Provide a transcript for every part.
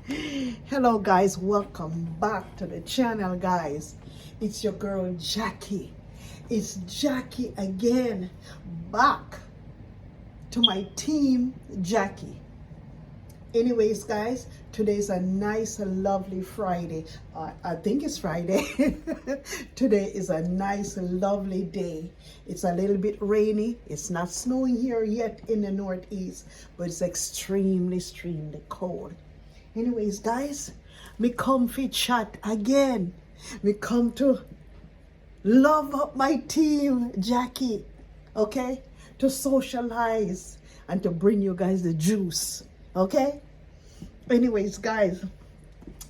Hello guys, welcome back to the channel guys. It's your girl Jackie. It's Jackie again, back to my team Jackie. Anyways guys, today's a nice lovely Friday. I think it's Friday. Today is a nice lovely day. It's a little bit rainy. It's not snowing here yet in the northeast, but it's extremely cold. Anyways guys, me come for chat again. Me come to love up my team Jackie, okay, to socialize and to bring you guys the juice, okay. Anyways guys,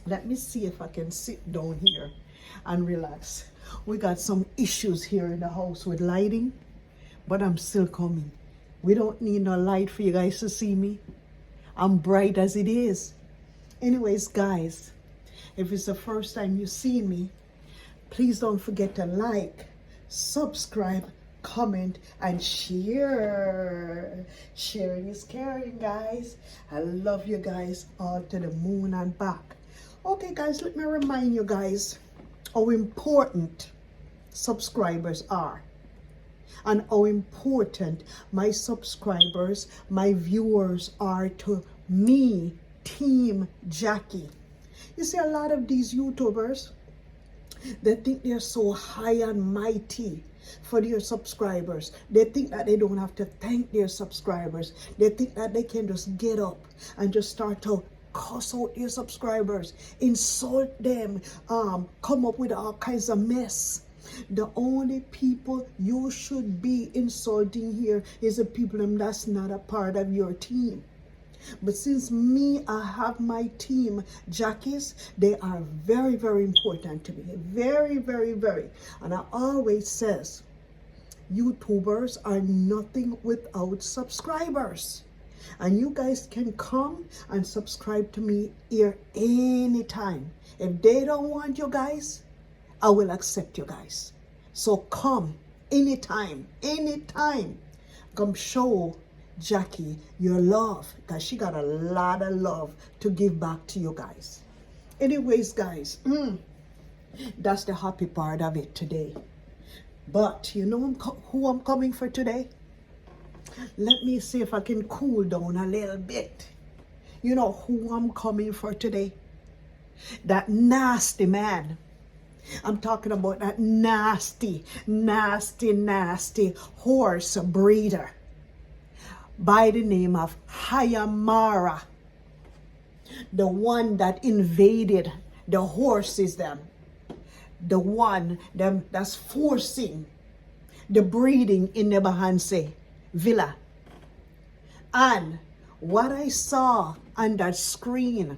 let me see if I can sit down here and relax. We got some issues here in the house with lighting, but I'm still coming. We don't need no light for you guys to see me. I'm bright as it is. Anyways guys, if it's the first time you see me, please don't forget to like, subscribe, comment, and share. Sharing is caring guys. I love you guys all to the moon and back. Okay guys, let me remind you guys how important subscribers are and how important my subscribers, my viewers are to me, Team Jackie. You see, a lot of these YouTubers, they think they're so high and mighty for their subscribers. They think that they don't have to thank their subscribers. They think that they can just get up and just start to cuss out their subscribers, insult them, come up with all kinds of mess. The only people you should be insulting here is the people that's not a part of your team. But since me, I have my team Jackies, they are very important to me. Very. And I always says, YouTubers are nothing without subscribers. And you guys can come and subscribe to me here anytime. If they don't want you guys, I will accept you guys. So come anytime. Come show Jackie your love, because she got a lot of love to give back to you guys. Anyways guys, that's the happy part of it today. But you know who I'm coming for today? Let me see if I can cool down a little bit. You know who I'm coming for today? That nasty man. I'm talking about that nasty horse breeder by the name of Marwa, the one that invaded the horses them, the one that's forcing the breeding in the Bahanse villa. And what I saw on that screen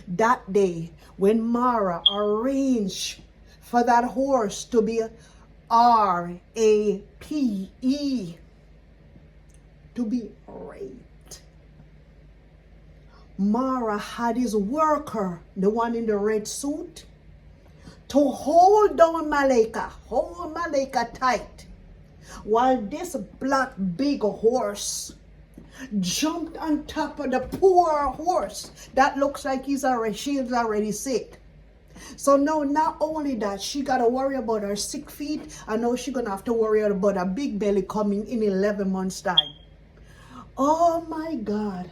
that day when Marwa arranged for that horse to be R-A-P-E, to be raped. Marwa had his worker, the one in the red suit, to hold down hold Malika tight, while this black big horse jumped on top of the poor horse that looks like she's already sick. So now, not only that, she got to worry about her sick feet, and now she's going to have to worry about a big belly coming in 11 months time. Oh my God,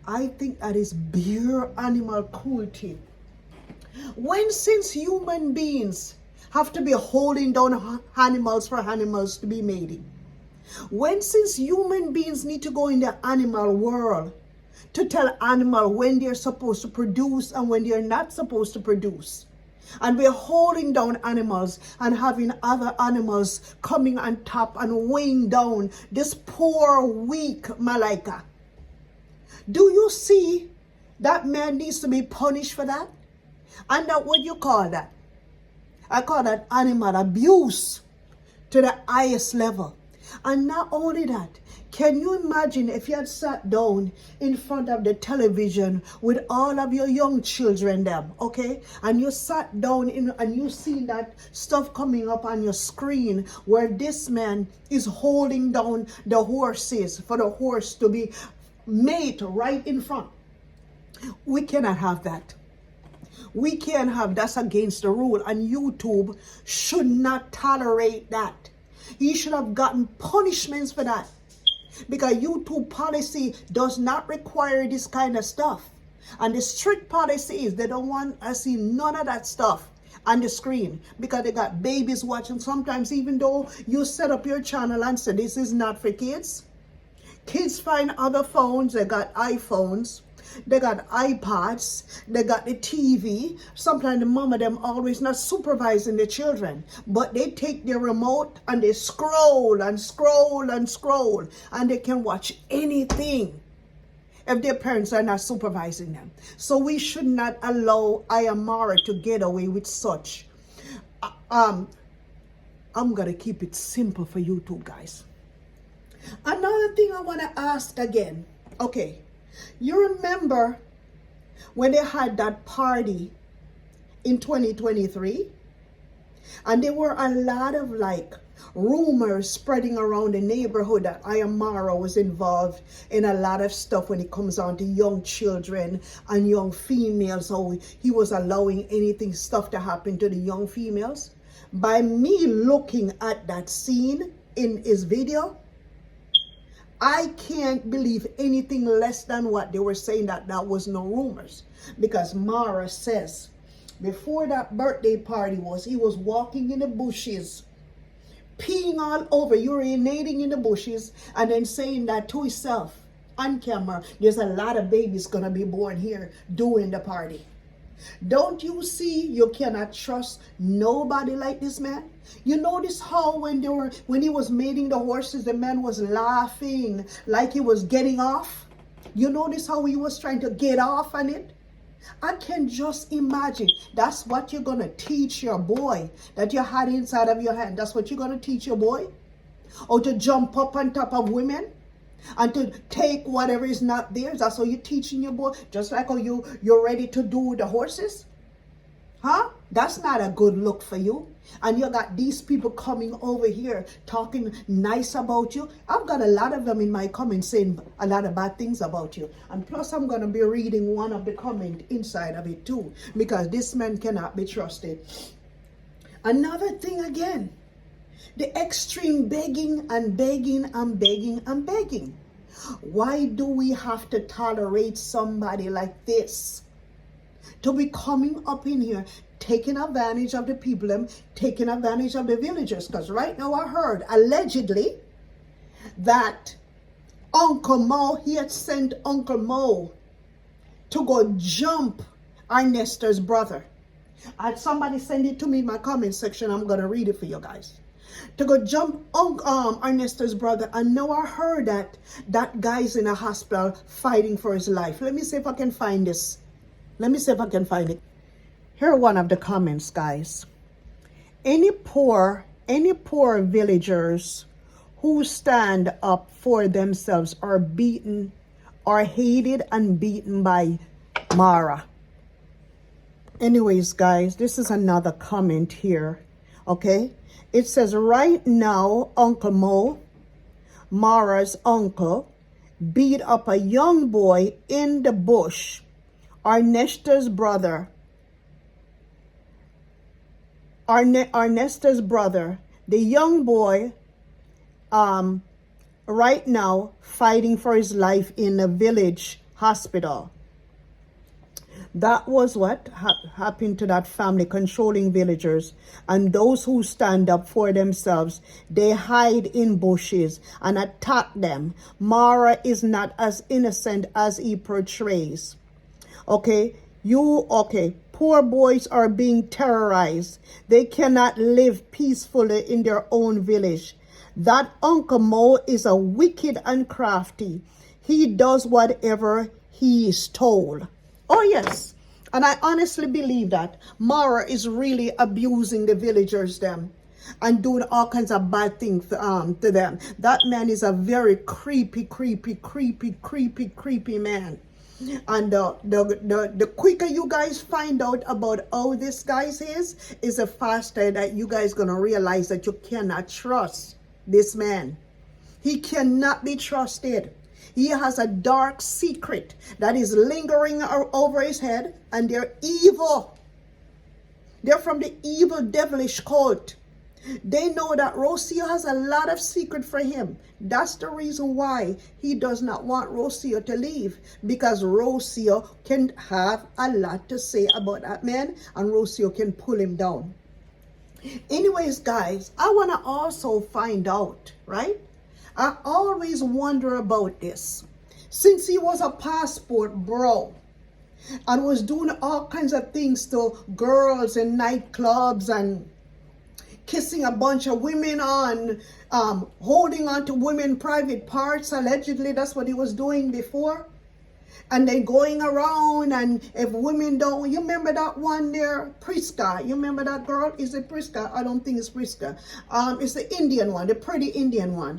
I think that is pure animal cruelty. When since human beings have to be holding down animals for animals to be mating? When since human beings need to go in the animal world to tell animal when they're supposed to produce and when they're not supposed to produce? And we're holding down animals and having other animals coming on top and weighing down this poor, weak Malika. Do you see that man needs to be punished for that? And that, what you call that? I call that animal abuse to the highest level. And not only that, can you imagine if you had sat down in front of the television with all of your young children them, okay? And you sat down and you see that stuff coming up on your screen where this man is holding down the horses for the horse to be mate right in front. We cannot have that. We can't have, that's against the rule, and YouTube should not tolerate that. He should have gotten punishments for that, because YouTube policy does not require this kind of stuff. And the strict policy is they don't want to see none of that stuff on the screen, because they got babies watching. Sometimes even though you set up your channel and say this is not for kids, kids find other phones. They got iPhones, they got iPads, they got the TV. Sometimes the mom of them always not supervising the children, but they take their remote and they scroll and scroll and scroll, and they can watch anything if their parents are not supervising them. So we should not allow Marwa to get away with such. I'm gonna keep it simple for YouTube, guys. Another thing I want to ask again. Okay, you remember when they had that party in 2023, and there were a lot of like rumors spreading around the neighborhood that Marwa was involved in a lot of stuff when it comes on to young children and young females. So he was allowing stuff to happen to the young females. By me looking at that scene in his video, I can't believe anything less than what they were saying, that was no rumors. Because Marwa says before that birthday party he was walking in the bushes, peeing all over, urinating in the bushes, and then saying that to himself on camera, there's a lot of babies gonna be born here during the party. Don't you see you cannot trust nobody like this man? You notice how when he was mating the horses, the man was laughing like he was getting off? You notice how he was trying to get off on it? I can just imagine that's what you're going to teach your boy, that you had inside of your hand. That's what you're going to teach your boy? Or to jump up on top of women and to take whatever is not theirs? That's how you're teaching your boy? Just like how you're ready to do with the horses? Huh? That's not a good look for you. And you got these people coming over here talking nice about you. I've got a lot of them in my comments saying a lot of bad things about you. And plus I'm going to be reading one of the comments inside of it too, because this man cannot be trusted. Another thing again, the extreme begging and begging and begging and begging. Why do we have to tolerate somebody like this to be coming up in here, taking advantage of the people, taking advantage of the villagers? Because right now I heard, allegedly, that Uncle Mo, he had sent Uncle Mo to go jump Ernesto's brother. And somebody send it to me in my comment section. I'm going to read it for you guys. To go jump Ernesto's brother. And now I heard that guy's in a hospital fighting for his life. Let me see if I can find this. Let me see if I can find it. Here are one of the comments, guys. Any poor villagers who stand up for themselves are beaten, are hated and beaten by Marwa. Anyways, guys, this is another comment here. Okay, it says, right now, Uncle Mo, Marwa's uncle, beat up a young boy in the bush. Ernesto's brother, the young boy, right now fighting for his life in a village hospital. That was what happened to that family, controlling villagers. And those who stand up for themselves, they hide in bushes and attack them. Marwa is not as innocent as he portrays. Okay, poor boys are being terrorized. They cannot live peacefully in their own village. That Uncle Mo is a wicked and crafty. He does whatever he is told. Oh yes, and I honestly believe that Marwa is really abusing the villagers them and doing all kinds of bad things to them. That man is a very creepy man. And the quicker you guys find out about how this guy is the faster that you guys gonna realize that you cannot trust this man. He cannot be trusted. He has a dark secret that is lingering over his head, and they're evil. They're from the evil, devilish cult. They know that Rocio has a lot of secret for him. That's the reason why he does not want Rocio to leave, because Rocio can have a lot to say about that man, and Rocio can pull him down. Anyways, guys, I want to also find out, right? I always wonder about this. Since he was a passport bro and was doing all kinds of things to girls in nightclubs and kissing a bunch of women on, holding on to women private parts, allegedly that's what he was doing before. And then going around, and if women don't, you remember that one there, Priska, you remember that girl? Is it Priska? I don't think it's Priska. It's the Indian one, the pretty Indian one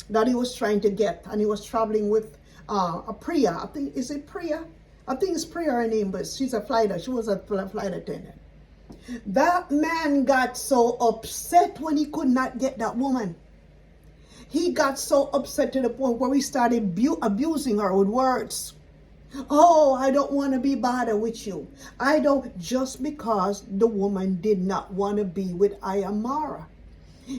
that he was trying to get, and he was traveling with a Priya. I think, is it Priya? I think it's Priya her name, but she's a flight, she was a flight attendant. That man got so upset when he could not get that woman. He got so upset to the point where he started abusing her with words. Oh, I don't want to be bothered with you. I don't, just because the woman did not want to be with Ayamara.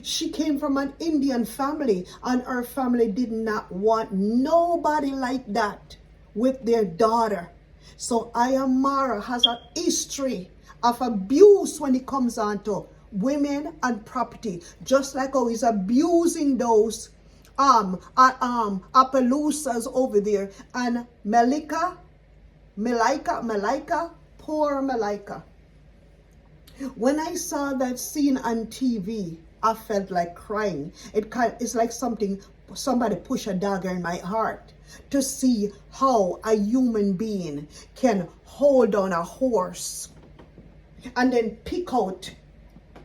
She came from an Indian family, and her family did not want nobody like that with their daughter. So Ayamara has a history of abuse when it comes on to women and property, just like how he's abusing those Appaloosas over there, and Malika, poor Malika. When I saw that scene on TV, I felt like crying. It's like somebody push a dagger in my heart to see how a human being can hold on a horse and then pick out,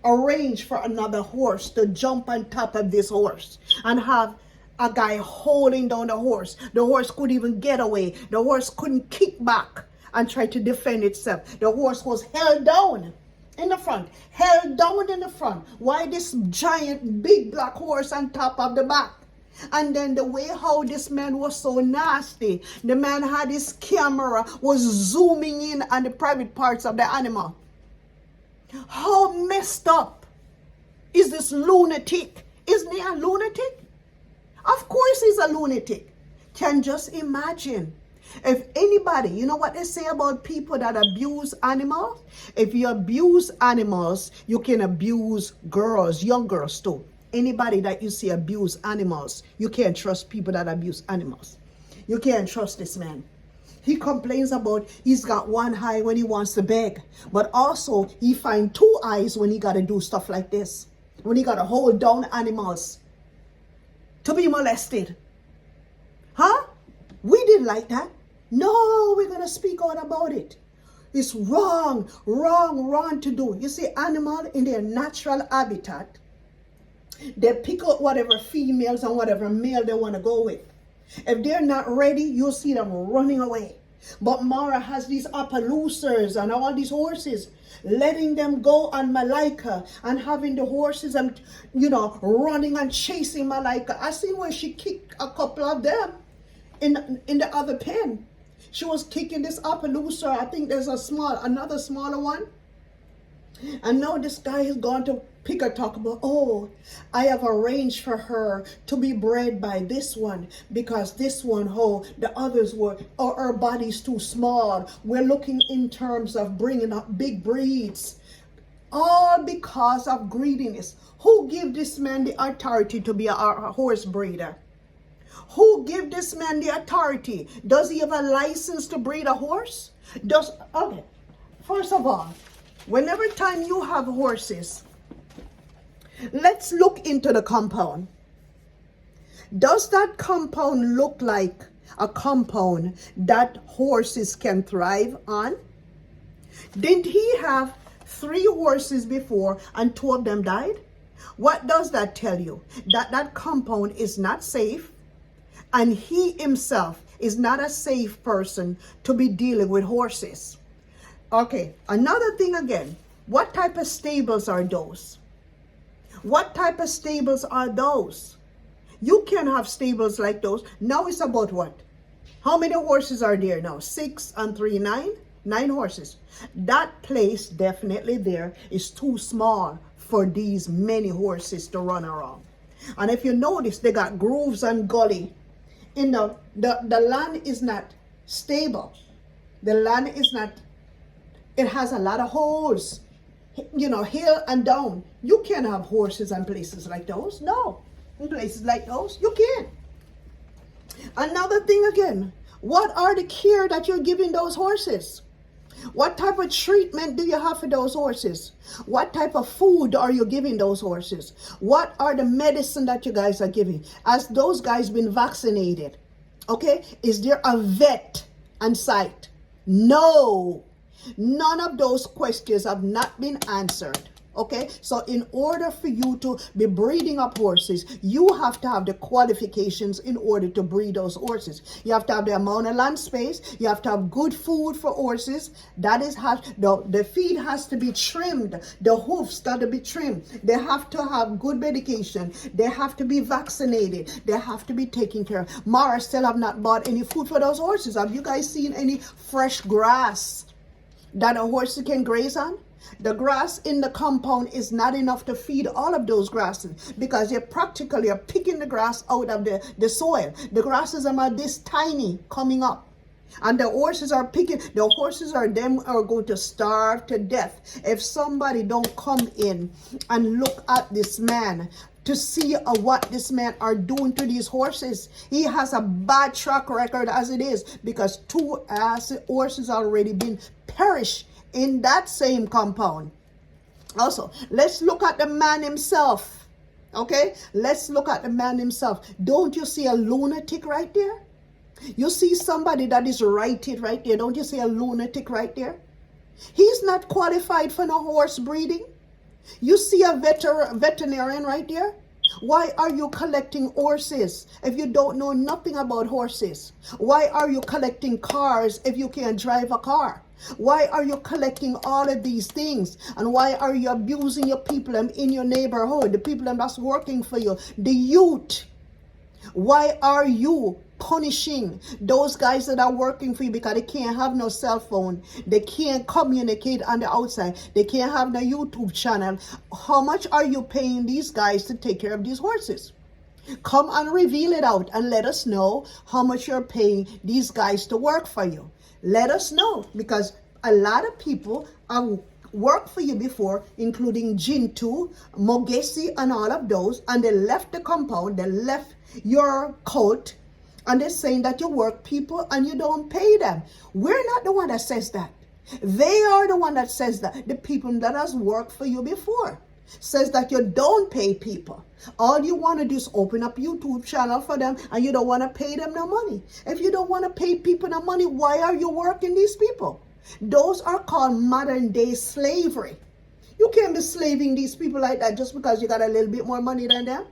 arrange for another horse to jump on top of this horse and have a guy holding down the horse. The horse couldn't even get away. The horse couldn't kick back and try to defend itself. The horse was held down in the front, held down in the front. Why this giant big black horse on top of the back? And then the way how this man was so nasty, the man had his camera, was zooming in on the private parts of the animal. How messed up is this lunatic? Isn't he a lunatic? Of course he's a lunatic. Can just imagine. If anybody, you know what they say about people that abuse animals? If you abuse animals, you can abuse girls, young girls too. Anybody that you see abuse animals, you can't trust people that abuse animals. You can't trust this man. He complains about he's got one eye when he wants to beg, but also he finds two eyes when he got to do stuff like this, when he got to hold down animals to be molested. Huh? We didn't like that. No, we're going to speak out about it. It's wrong to do. You see, animals in their natural habitat, they pick out whatever females and whatever male they want to go with. If they're not ready, you'll see them running away. But Mara has these Appaloosas and all these horses, letting them go on Malika and having the horses and, running and chasing Malika. I seen where she kicked a couple of them in the other pen. She was kicking this Appaloosa. I think there's another smaller one. And now this guy is going to pick a talk about, oh, I have arranged for her to be bred by this one because this one, the others were, or her body's too small. We're looking in terms of bringing up big breeds. All because of greediness. Who give this man the authority to be a horse breeder? Who give this man the authority? Does he have a license to breed a horse? Okay, first of all, whenever time you have horses, let's look into the compound. Does that compound look like a compound that horses can thrive on? Didn't he have 3 horses before and 2 of them died? What does that tell you? That compound is not safe, and he himself is not a safe person to be dealing with horses. Okay, another thing again. What type of stables are those? What type of stables are those? You can have stables like those. Now it's about what? How many horses are there now? 6 and 3, 9? 9 horses. That place definitely there is too small for these many horses to run around. And if you notice, they got grooves and gully. You know, the land is not stable. The land is not, it has a lot of holes, you know, hill and down. You can't have horses in places like those. No, in places like those, you can't. Another thing again, what are the care that you're giving those horses? What type of treatment do you have for those horses? What type of food are you giving those horses? What are the medicine that you guys are giving? Has those guys been vaccinated? Okay, is there a vet on site? No, none of those questions have not been answered. Okay, so in order for you to be breeding up horses, you have to have the qualifications in order to breed those horses. You have to have the amount of land space. You have to have good food for horses. That is how the feed has to be trimmed. The hoofs got to be trimmed. They have to have good medication. They have to be vaccinated. They have to be taken care of. Mara still have not bought any food for those horses. Have you guys seen any fresh grass that a horse can graze on? The grass in the compound is not enough to feed all of those grasses because you practically are picking the grass out of the soil. The grasses are this tiny coming up. And the horses are picking, the horses are going to starve to death if somebody don't come in and look at this man to see what this man are doing to these horses. He has a bad track record as it is because 2 horses already been perished in that same compound. Also, let's look at the man himself. Okay, let's look at the man himself. Don't you see a lunatic right there? You see somebody that is righted right there. Don't you see a lunatic right there? He's not qualified for no horse breeding. You see a veterinarian right there. Why are you collecting horses if you don't know nothing about horses? Why are you collecting cars if you can't drive a car? Why are you collecting all of these things? And why are you abusing your people in your neighborhood, the people that's working for you, the youth? Why are you punishing those guys that are working for you because they can't have no cell phone? They can't communicate on the outside. They can't have no YouTube channel. How much are you paying these guys to take care of these horses? Come and reveal it out and let us know how much you're paying these guys to work for you. Let us know, because a lot of people have worked for you before, including Jintu, Mogesi, and all of those, and they left the compound, they left your cult, and they're saying that you work people and you don't pay them. We're not the one that says that. They are the one that says that. The people that has worked for you before says that you don't pay people. All you want to do is open up YouTube channel for them and you don't want to pay them no money. If you don't want to pay people no money, why are you working these people? Those are called modern day slavery. You can't be slaving these people like that just because you got a little bit more money than them.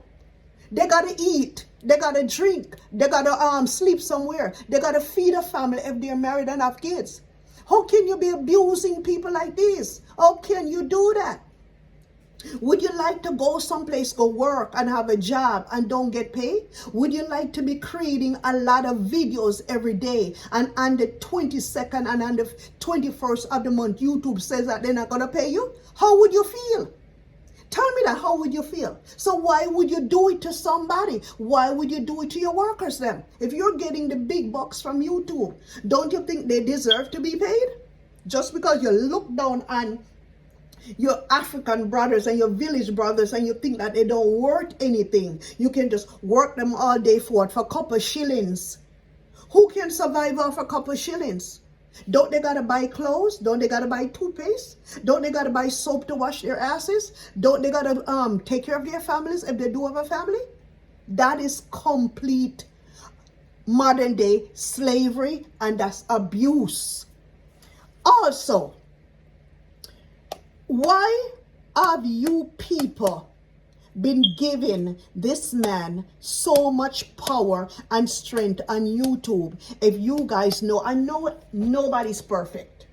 They got to eat. They got to drink. They got to sleep somewhere. They got to feed a family if they're married and have kids. How can you be abusing people like this? How can you do that? Would you like to go someplace, go work and have a job and don't get paid? Would you like to be creating a lot of videos every day and on the 22nd and on the 21st of the month, YouTube says that they're not going to pay you? How would you feel? Tell me that. How would you feel? So why would you do it to somebody? Why would you do it to your workers then? If you're getting the big bucks from YouTube, don't you think they deserve to be paid? Just because you look down on your African brothers and your village brothers and you think that they don't worth anything, you can just work them all day for a couple shillings. Who can survive off a couple shillings? Don't they gotta buy clothes? Don't they gotta buy toothpaste? Don't they gotta buy soap to wash their asses? Don't they gotta take care of their families if they do have a family? That is complete modern day slavery, and that's abuse. Also, why have you people been giving this man so much power and strength on YouTube? If you guys know, I know nobody's perfect.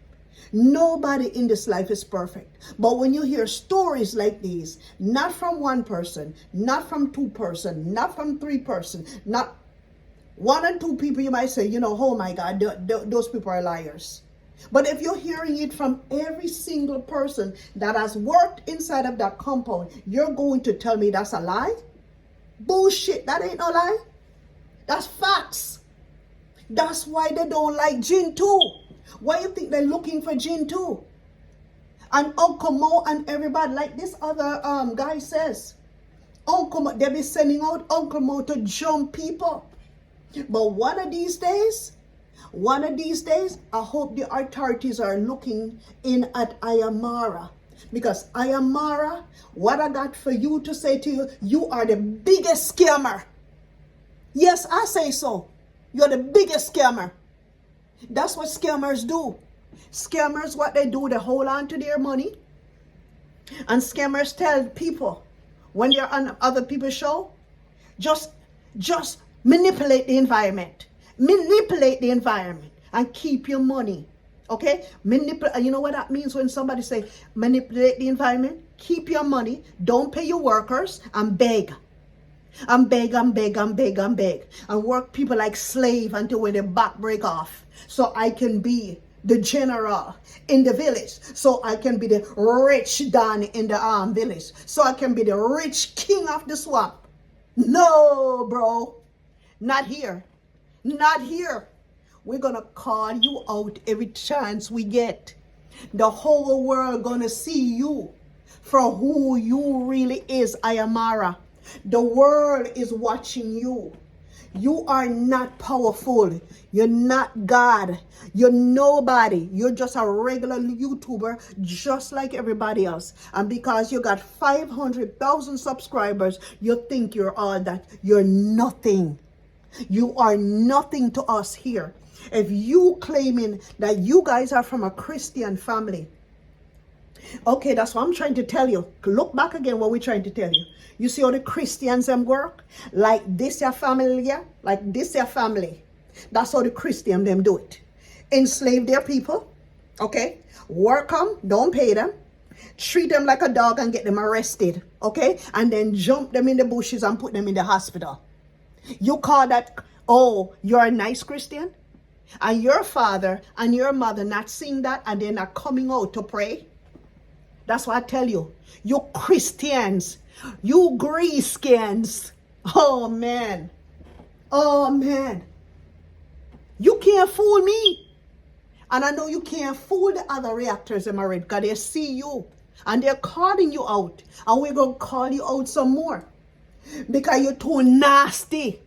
Nobody in this life is perfect. But when you hear stories like these, not from one person, not from two person, not from three person, not one and two people, you might say, you know, oh my God, those people are liars. But if you're hearing it from every single person that has worked inside of that compound, you're going to tell me that's a lie? Bullshit, that ain't no lie. That's facts. That's why they don't like Jin too. Why you think they're looking for Jin too? And Uncle Mo and everybody, like this other guy says, Uncle Mo, they be sending out Uncle Mo to jump people. But one of these days, I hope the authorities are looking in at Ayamara. Because Ayamara, what I got for you to say to you, you are the biggest scammer. Yes, I say so. You're the biggest scammer. That's what scammers do. Scammers, what they do, they hold on to their money. And scammers tell people, when they're on other people's show, just manipulate the environment. Manipulate the environment and keep your money. Okay? You know what that means when somebody say manipulate the environment? Keep your money, don't pay your workers, and beg. And beg. And work people like slave until when their back break off. So I can be the general in the village. So I can be the rich Don in the village. So I can be the rich king of the swamp. No, bro. Not here. Not here. We're going to call you out every chance we get. The whole world going to see you for who you really is, Ayamara. The world is watching you. You are not powerful. You're not God. You're nobody. You're just a regular YouTuber just like everybody else. And because you got 500,000 subscribers, you think you're all that. You're nothing. You are nothing to us here. If you claiming that you guys are from a Christian family, okay, that's what I'm trying to tell you. Look back again what we're trying to tell you. You see how the Christians work? Like this your family, yeah? Like this your family. That's how the Christian them do it. Enslave their people, okay? Work them, don't pay them. Treat them like a dog and get them arrested, okay? And then jump them in the bushes and put them in the hospital. You call that, oh, you're a nice Christian? And your father and your mother not seeing that and they're not coming out to pray? That's what I tell you. You Christians, you Greekans. Oh man. Oh man. You can't fool me. And I know you can't fool the other reactors in my red because they see you and they're calling you out. And we're going to call you out some more. Because you're too nasty.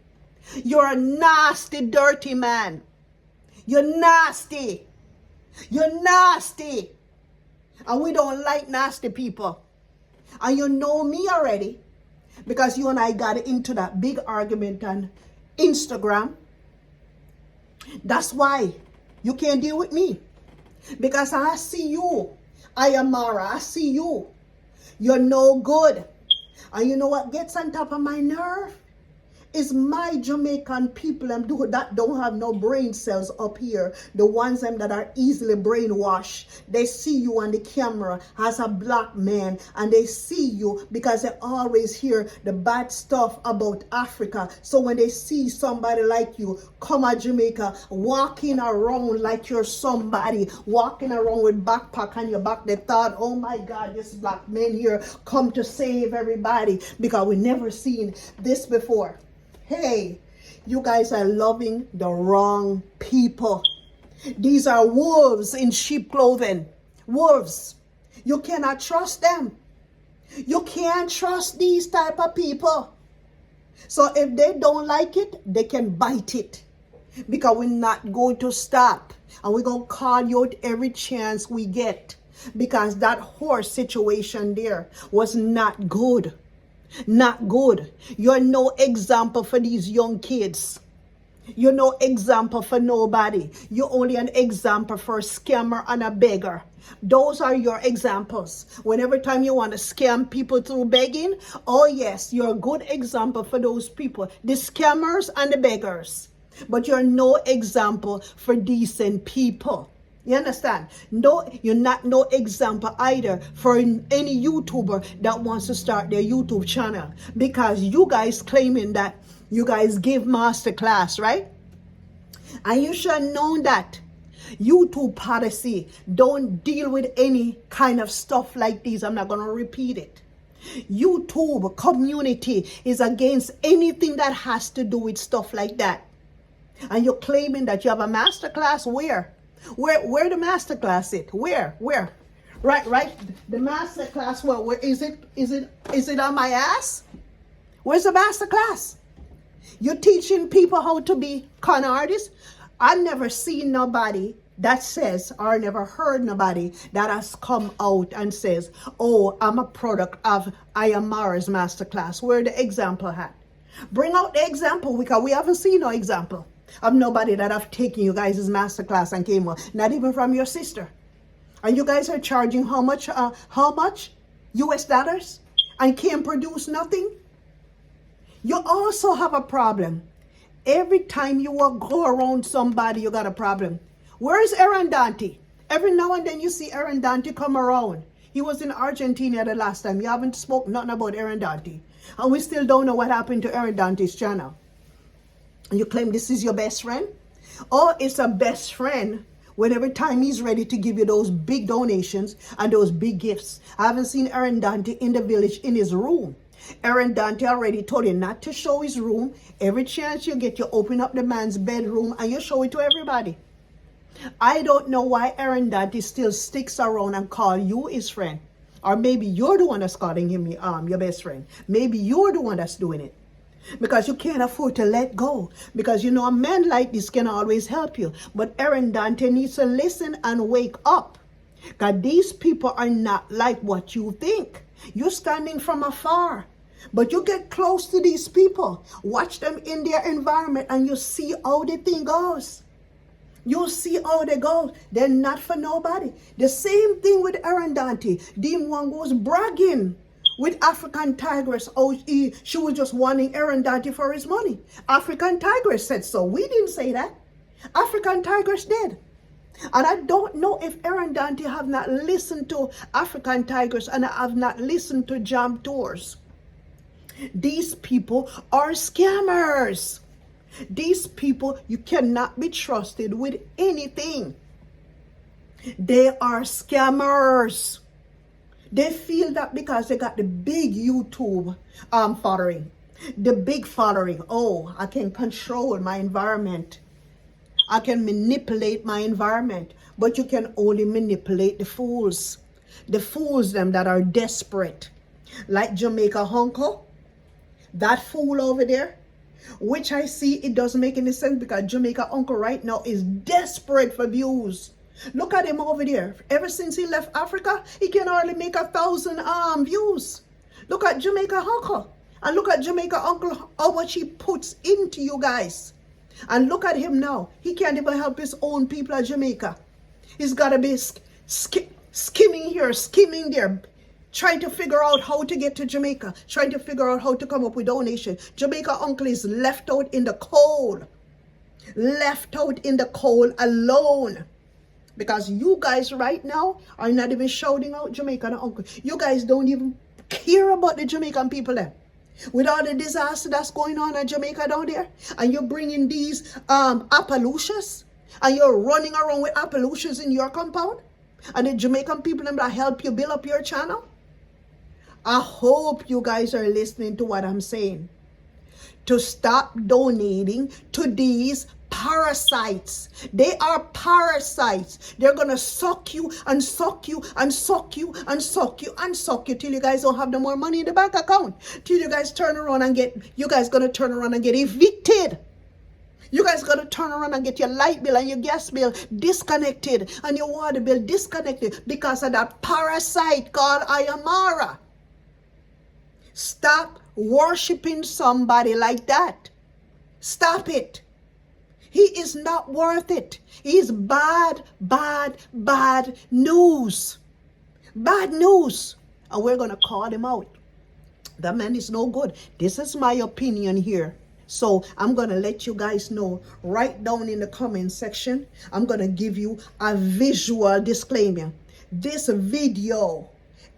You're a nasty, dirty man. You're nasty. You're nasty. And we don't like nasty people. And you know me already. Because you and I got into that big argument on Instagram. That's why you can't deal with me. Because I see you. Ayamara, I see you. You're no good. And you know what gets on top of my nerve? Is my Jamaican people that don't have no brain cells up here. The ones that are easily brainwashed. They see you on the camera as a black man. And they see you because they always hear the bad stuff about Africa. So when they see somebody like you come to Jamaica, walking around like you're somebody, walking around with backpack on your back, they thought, oh my God, this black man here come to save everybody. Because we never seen this before. Hey, you guys are loving the wrong people. These are wolves in sheep clothing. Wolves. You cannot trust them. You can't trust these type of people. So if they don't like it, they can bite it. Because we're not going to stop. And we're going to call you out every chance we get. Because that horse situation there was not good. Not good. You're no example for these young kids. You're no example for nobody. You're only an example for a scammer and a beggar. Those are your examples. Whenever time you want to scam people through begging, oh yes, you're a good example for those people. The scammers and the beggars. But you're no example for decent people. You understand? No, you're not no example either for any YouTuber that wants to start their YouTube channel, because you guys claiming that you guys give masterclass, right? And you should have known that YouTube policy don't deal with any kind of stuff like these. I'm not going to repeat it. YouTube community is against anything that has to do with stuff like that. And you're claiming that you have a masterclass. Where the masterclass it? Where? Right. The masterclass. Well, where is it? Is it on my ass? Where's the masterclass? You're teaching people how to be con artists. I've never seen nobody that says, or never heard nobody that has come out and says, oh, I'm a product of I Am Marwa's masterclass. Where the example at? Bring out the example, because we haven't seen no example of nobody that have taken you guys' masterclass and came out, not even from your sister. And you guys are charging how much US dollars and can't produce nothing? You also have a problem. Every time you go around somebody, you got a problem. Where is Aaron Dante? Every now and then you see Aaron Dante come around. He was in Argentina the last time. You haven't spoke nothing about Aaron Dante. And we still don't know what happened to Aaron Dante's channel. And you claim this is your best friend? Or it's a best friend when every time he's ready to give you those big donations and those big gifts. I haven't seen Aaron Dante in the village in his room. Aaron Dante already told you not to show his room. Every chance you get, you open up the man's bedroom and you show it to everybody. I don't know why Aaron Dante still sticks around and call you his friend. Or maybe you're the one that's calling him your best friend. Maybe you're the one that's doing it. Because you can't afford to let go. Because you know a man like this can always help you. But Aaron Dante needs to listen and wake up. Because these people are not like what you think. You're standing from afar. But you get close to these people. Watch them in their environment and you see how the thing goes. You'll see how they go. They're not for nobody. The same thing with Aaron Dante. Dean one was bragging with African Tigress. Oh, she was just wanting Aaron Dante for his money. African Tigress said so. We didn't say that. African Tigress did. And I don't know if Aaron Dante have not listened to African Tigress and have not listened to Jam Tours. These people are scammers. These people, you cannot be trusted with anything. They are scammers. They feel that because they got the big YouTube following, the big following, oh, I can control my environment. I can manipulate my environment. But you can only manipulate the fools. The fools them that are desperate. Like Jamaica Uncle. That fool over there, which I see it doesn't make any sense, because Jamaica Uncle right now is desperate for views. Look at him over there. Ever since he left Africa, he can hardly make 1,000 views. Look at Jamaica Uncle. And look at Jamaica Uncle, how much he puts into you guys. And look at him now. He can't even help his own people of Jamaica. He's got to be skimming here, skimming there, trying to figure out how to get to Jamaica, trying to figure out how to come up with donation. Jamaica Uncle is left out in the cold. Left out in the cold alone. Because you guys right now are not even shouting out Jamaican Uncle. You guys don't even care about the Jamaican people there. With all the disaster that's going on in Jamaica down there, and you're bringing these Appalachians, and you're running around with Appalachians in your compound, and the Jamaican people that help you build up your channel. I hope you guys are listening to what I'm saying. To stop donating to these parasites. They are parasites. They're gonna suck you and suck you and suck you and suck you and suck you till you guys don't have no more money in the bank account. Till you guys turn around and get evicted. You guys gonna turn around and get your light bill and your gas bill disconnected and your water bill disconnected because of that parasite called I Am Marwa. Stop worshiping somebody like that. Stop it. He is not worth it. He's bad, bad, bad news. Bad news. And we're going to call him out. That man is no good. This is my opinion here. So I'm going to let you guys know right down in the comment section. I'm going to give you a visual disclaimer. This video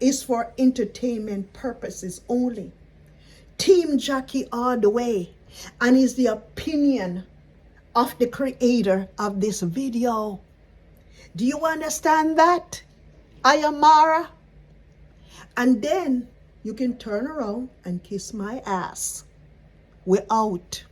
is for entertainment purposes only. Team Jackie all the way, and is the opinion of the creator of this video. Do you understand that? I am Mara. And then you can turn around and kiss my ass. We're out.